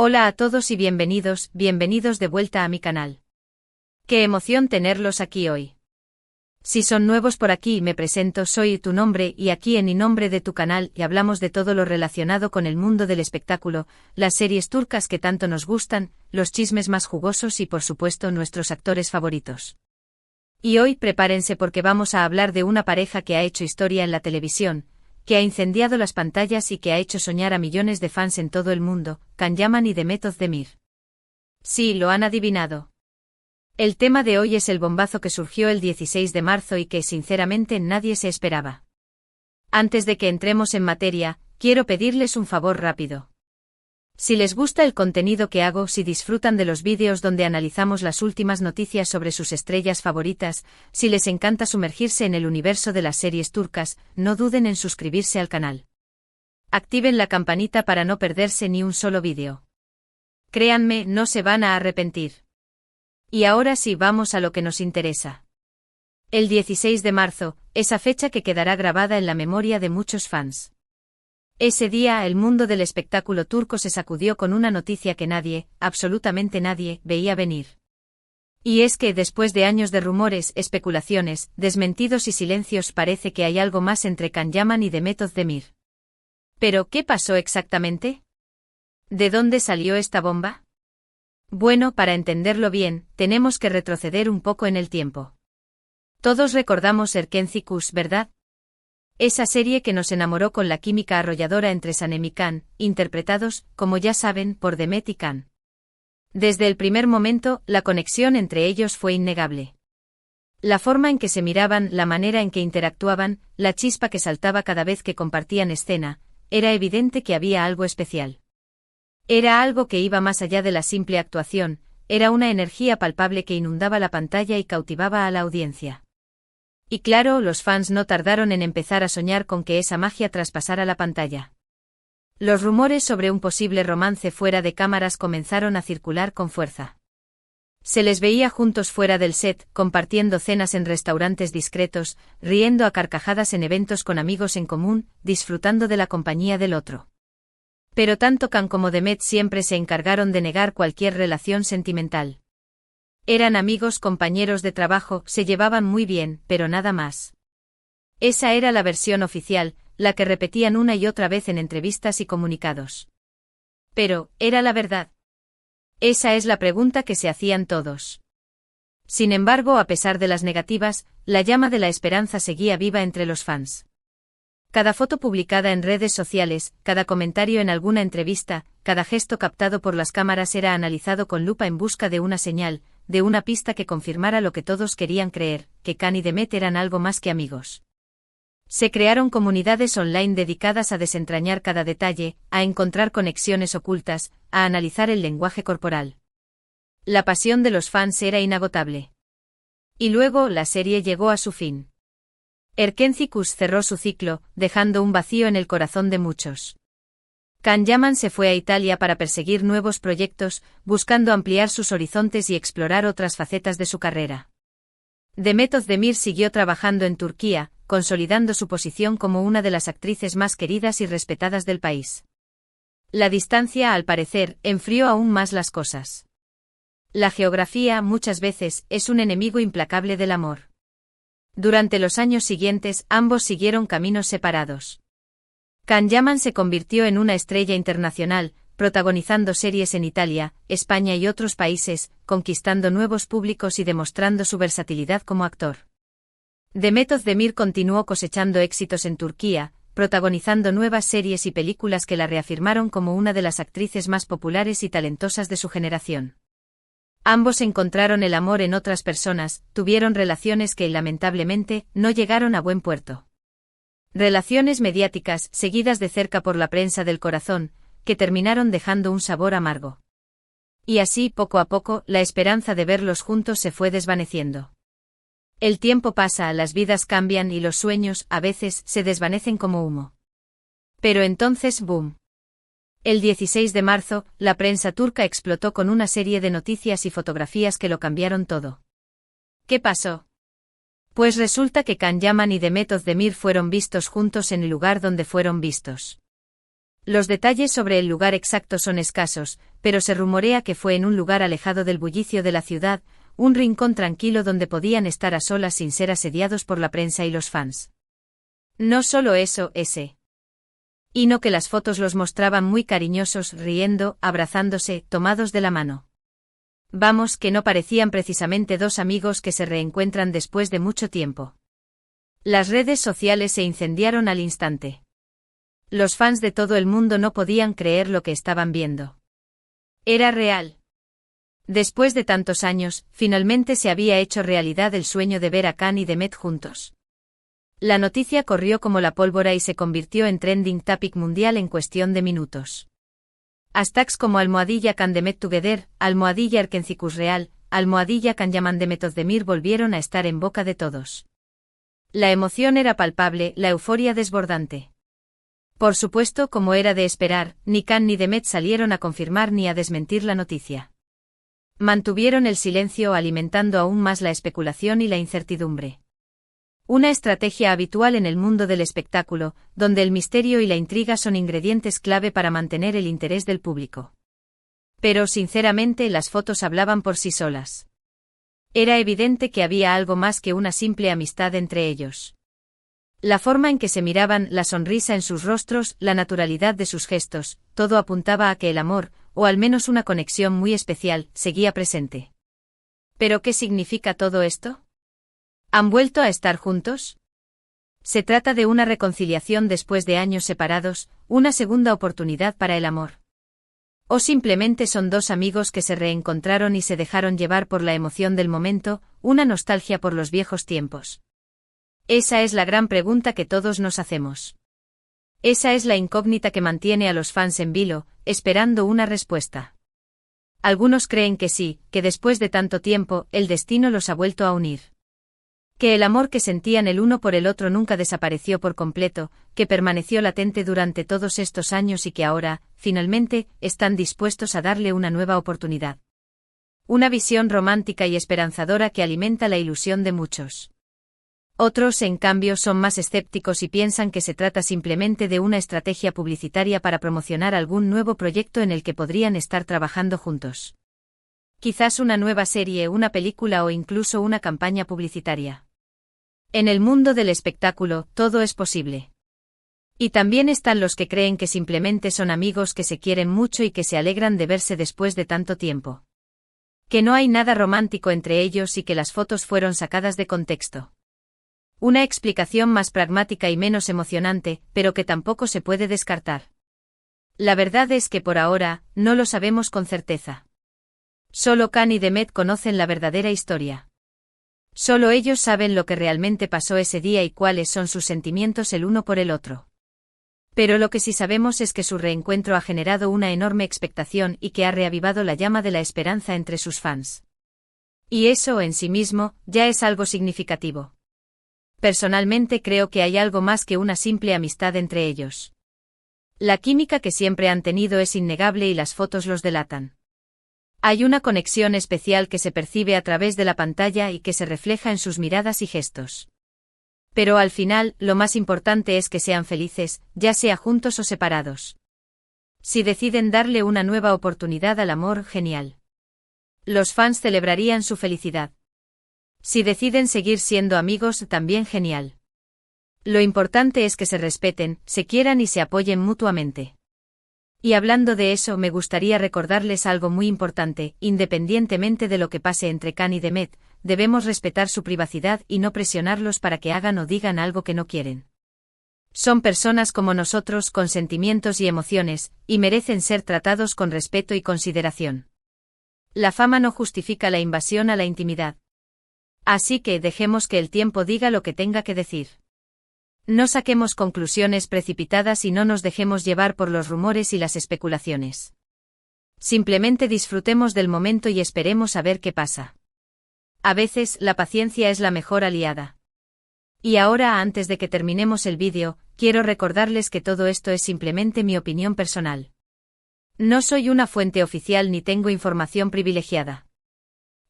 Hola a todos y bienvenidos de vuelta a mi canal. Qué emoción tenerlos aquí hoy. Si son nuevos por aquí, me presento, soy tu nombre y aquí en nombre de tu canal y hablamos de todo lo relacionado con el mundo del espectáculo, las series turcas que tanto nos gustan, los chismes más jugosos y por supuesto nuestros actores favoritos. Y hoy prepárense porque vamos a hablar de una pareja que ha hecho historia en la televisión, que ha incendiado las pantallas y que ha hecho soñar a millones de fans en todo el mundo, Can Yaman y Demet Özdemir. Sí, lo han adivinado. El tema de hoy es el bombazo que surgió el 16 de marzo y que sinceramente nadie se esperaba. Antes de que entremos en materia, quiero pedirles un favor rápido. Si les gusta el contenido que hago, si disfrutan de los vídeos donde analizamos las últimas noticias sobre sus estrellas favoritas, si les encanta sumergirse en el universo de las series turcas, no duden en suscribirse al canal. Activen la campanita para no perderse ni un solo vídeo. Créanme, no se van a arrepentir. Y ahora sí, vamos a lo que nos interesa. El 16 de marzo, esa fecha que quedará grabada en la memoria de muchos fans. Ese día el mundo del espectáculo turco se sacudió con una noticia que nadie, absolutamente nadie, veía venir. Y es que después de años de rumores, especulaciones, desmentidos y silencios, parece que hay algo más entre Can Yaman y Demet Özdemir. ¿Pero qué pasó exactamente? ¿De dónde salió esta bomba? Bueno, para entenderlo bien, tenemos que retroceder un poco en el tiempo. Todos recordamos Erkenci Kuş, ¿verdad? Esa serie que nos enamoró con la química arrolladora entre Sanem y Can, interpretados, como ya saben, por Demet y Can. Desde el primer momento, la conexión entre ellos fue innegable. La forma en que se miraban, la manera en que interactuaban, la chispa que saltaba cada vez que compartían escena, era evidente que había algo especial. Era algo que iba más allá de la simple actuación, era una energía palpable que inundaba la pantalla y cautivaba a la audiencia. Y claro, los fans no tardaron en empezar a soñar con que esa magia traspasara la pantalla. Los rumores sobre un posible romance fuera de cámaras comenzaron a circular con fuerza. Se les veía juntos fuera del set, compartiendo cenas en restaurantes discretos, riendo a carcajadas en eventos con amigos en común, disfrutando de la compañía del otro. Pero tanto Can como Demet siempre se encargaron de negar cualquier relación sentimental. Eran amigos, compañeros de trabajo, se llevaban muy bien, pero nada más. Esa era la versión oficial, la que repetían una y otra vez en entrevistas y comunicados. Pero, ¿era la verdad? Esa es la pregunta que se hacían todos. Sin embargo, a pesar de las negativas, la llama de la esperanza seguía viva entre los fans. Cada foto publicada en redes sociales, cada comentario en alguna entrevista, cada gesto captado por las cámaras era analizado con lupa en busca de una señal, de una pista que confirmara lo que todos querían creer, que Can y Demet eran algo más que amigos. Se crearon comunidades online dedicadas a desentrañar cada detalle, a encontrar conexiones ocultas, a analizar el lenguaje corporal. La pasión de los fans era inagotable. Y luego la serie llegó a su fin. Erkenci Kuş cerró su ciclo, dejando un vacío en el corazón de muchos. Can Yaman se fue a Italia para perseguir nuevos proyectos, buscando ampliar sus horizontes y explorar otras facetas de su carrera. Demet Özdemir siguió trabajando en Turquía, consolidando su posición como una de las actrices más queridas y respetadas del país. La distancia, al parecer, enfrió aún más las cosas. La geografía, muchas veces, es un enemigo implacable del amor. Durante los años siguientes, ambos siguieron caminos separados. Can Yaman se convirtió en una estrella internacional, protagonizando series en Italia, España y otros países, conquistando nuevos públicos y demostrando su versatilidad como actor. Demet Özdemir continuó cosechando éxitos en Turquía, protagonizando nuevas series y películas que la reafirmaron como una de las actrices más populares y talentosas de su generación. Ambos encontraron el amor en otras personas, tuvieron relaciones que lamentablemente no llegaron a buen puerto. Relaciones mediáticas, seguidas de cerca por la prensa del corazón, que terminaron dejando un sabor amargo. Y así, poco a poco, la esperanza de verlos juntos se fue desvaneciendo. El tiempo pasa, las vidas cambian y los sueños, a veces, se desvanecen como humo. Pero entonces, ¡boom! El 16 de marzo, la prensa turca explotó con una serie de noticias y fotografías que lo cambiaron todo. ¿Qué pasó? Pues resulta que Can Yaman y Demet Özdemir fueron vistos juntos en el lugar donde fueron vistos. Los detalles sobre el lugar exacto son escasos, pero se rumorea que fue en un lugar alejado del bullicio de la ciudad, un rincón tranquilo donde podían estar a solas sin ser asediados por la prensa y los fans. No solo eso, y no que las fotos los mostraban muy cariñosos, riendo, abrazándose, tomados de la mano. Vamos, que no parecían precisamente dos amigos que se reencuentran después de mucho tiempo. Las redes sociales se incendiaron al instante. Los fans de todo el mundo no podían creer lo que estaban viendo. Era real. Después de tantos años, finalmente se había hecho realidad el sueño de ver a Khan y Demet juntos. La noticia corrió como la pólvora y se convirtió en trending topic mundial en cuestión de minutos. Hashtags como ¡Khan Demet together, ¡Erkencicus real, ¡Khan Yaman Demet Ozdemir volvieron a estar en boca de todos. La emoción era palpable, la euforia desbordante. Por supuesto, como era de esperar, ni Khan ni Demet salieron a confirmar ni a desmentir la noticia. Mantuvieron el silencio alimentando aún más la especulación y la incertidumbre. Una estrategia habitual en el mundo del espectáculo, donde el misterio y la intriga son ingredientes clave para mantener el interés del público. Pero sinceramente las fotos hablaban por sí solas. Era evidente que había algo más que una simple amistad entre ellos. La forma en que se miraban, la sonrisa en sus rostros, la naturalidad de sus gestos, todo apuntaba a que el amor, o al menos una conexión muy especial, seguía presente. ¿Pero qué significa todo esto? ¿Han vuelto a estar juntos? Se trata de una reconciliación después de años separados, una segunda oportunidad para el amor. ¿O simplemente son dos amigos que se reencontraron y se dejaron llevar por la emoción del momento, una nostalgia por los viejos tiempos? Esa es la gran pregunta que todos nos hacemos. Esa es la incógnita que mantiene a los fans en vilo, esperando una respuesta. Algunos creen que sí, que después de tanto tiempo, el destino los ha vuelto a unir. Que el amor que sentían el uno por el otro nunca desapareció por completo, que permaneció latente durante todos estos años y que ahora, finalmente, están dispuestos a darle una nueva oportunidad. Una visión romántica y esperanzadora que alimenta la ilusión de muchos. Otros, en cambio, son más escépticos y piensan que se trata simplemente de una estrategia publicitaria para promocionar algún nuevo proyecto en el que podrían estar trabajando juntos. Quizás una nueva serie, una película o incluso una campaña publicitaria. En el mundo del espectáculo, todo es posible. Y también están los que creen que simplemente son amigos que se quieren mucho y que se alegran de verse después de tanto tiempo. Que no hay nada romántico entre ellos y que las fotos fueron sacadas de contexto. Una explicación más pragmática y menos emocionante, pero que tampoco se puede descartar. La verdad es que por ahora, no lo sabemos con certeza. Solo Khan y Demet conocen la verdadera historia. Solo ellos saben lo que realmente pasó ese día y cuáles son sus sentimientos el uno por el otro. Pero lo que sí sabemos es que su reencuentro ha generado una enorme expectación y que ha reavivado la llama de la esperanza entre sus fans. Y eso en sí mismo, ya es algo significativo. Personalmente creo que hay algo más que una simple amistad entre ellos. La química que siempre han tenido es innegable y las fotos los delatan. Hay una conexión especial que se percibe a través de la pantalla y que se refleja en sus miradas y gestos. Pero al final, lo más importante es que sean felices, ya sea juntos o separados. Si deciden darle una nueva oportunidad al amor, genial. Los fans celebrarían su felicidad. Si deciden seguir siendo amigos, también genial. Lo importante es que se respeten, se quieran y se apoyen mutuamente. Y hablando de eso, me gustaría recordarles algo muy importante: independientemente de lo que pase entre Khan y Demet, debemos respetar su privacidad y no presionarlos para que hagan o digan algo que no quieren. Son personas como nosotros, con sentimientos y emociones, y merecen ser tratados con respeto y consideración. La fama no justifica la invasión a la intimidad. Así que dejemos que el tiempo diga lo que tenga que decir. No saquemos conclusiones precipitadas y no nos dejemos llevar por los rumores y las especulaciones. Simplemente disfrutemos del momento y esperemos a ver qué pasa. A veces, la paciencia es la mejor aliada. Y ahora, antes de que terminemos el vídeo, quiero recordarles que todo esto es simplemente mi opinión personal. No soy una fuente oficial ni tengo información privilegiada.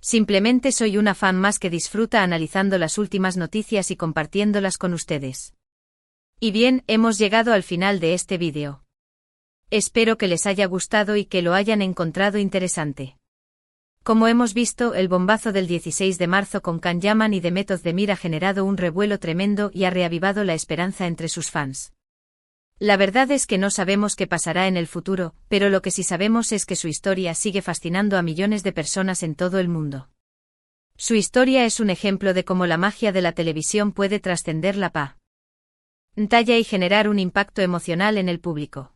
Simplemente soy una fan más que disfruta analizando las últimas noticias y compartiéndolas con ustedes. Y bien, hemos llegado al final de este vídeo. Espero que les haya gustado y que lo hayan encontrado interesante. Como hemos visto, el bombazo del 16 de marzo con Can Yaman y Demet Özdemir ha generado un revuelo tremendo y ha reavivado la esperanza entre sus fans. La verdad es que no sabemos qué pasará en el futuro, pero lo que sí sabemos es que su historia sigue fascinando a millones de personas en todo el mundo. Su historia es un ejemplo de cómo la magia de la televisión puede trascender la pantalla y generar un impacto emocional en el público.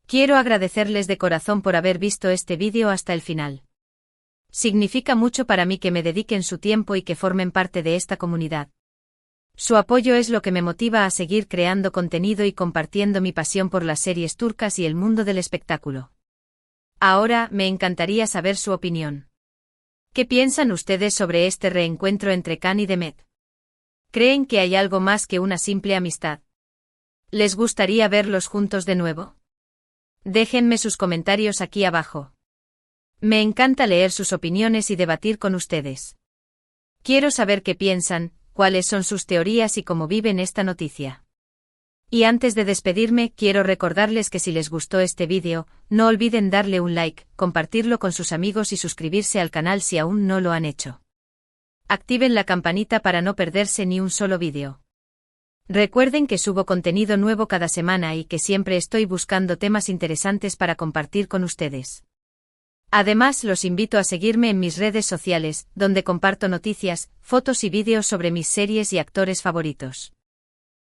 Quiero agradecerles de corazón por haber visto este vídeo hasta el final. Significa mucho para mí que me dediquen su tiempo y que formen parte de esta comunidad. Su apoyo es lo que me motiva a seguir creando contenido y compartiendo mi pasión por las series turcas y el mundo del espectáculo. Ahora, me encantaría saber su opinión. ¿Qué piensan ustedes sobre este reencuentro entre Can y Demet? ¿Creen que hay algo más que una simple amistad? ¿Les gustaría verlos juntos de nuevo? Déjenme sus comentarios aquí abajo. Me encanta leer sus opiniones y debatir con ustedes. Quiero saber qué piensan, cuáles son sus teorías y cómo viven esta noticia. Y antes de despedirme, quiero recordarles que si les gustó este vídeo, no olviden darle un like, compartirlo con sus amigos y suscribirse al canal si aún no lo han hecho. Activen la campanita para no perderse ni un solo vídeo. Recuerden que subo contenido nuevo cada semana y que siempre estoy buscando temas interesantes para compartir con ustedes. Además, los invito a seguirme en mis redes sociales, donde comparto noticias, fotos y vídeos sobre mis series y actores favoritos.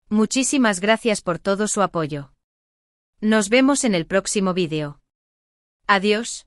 Muchísimas gracias por todo su apoyo. Nos vemos en el próximo vídeo. Adiós.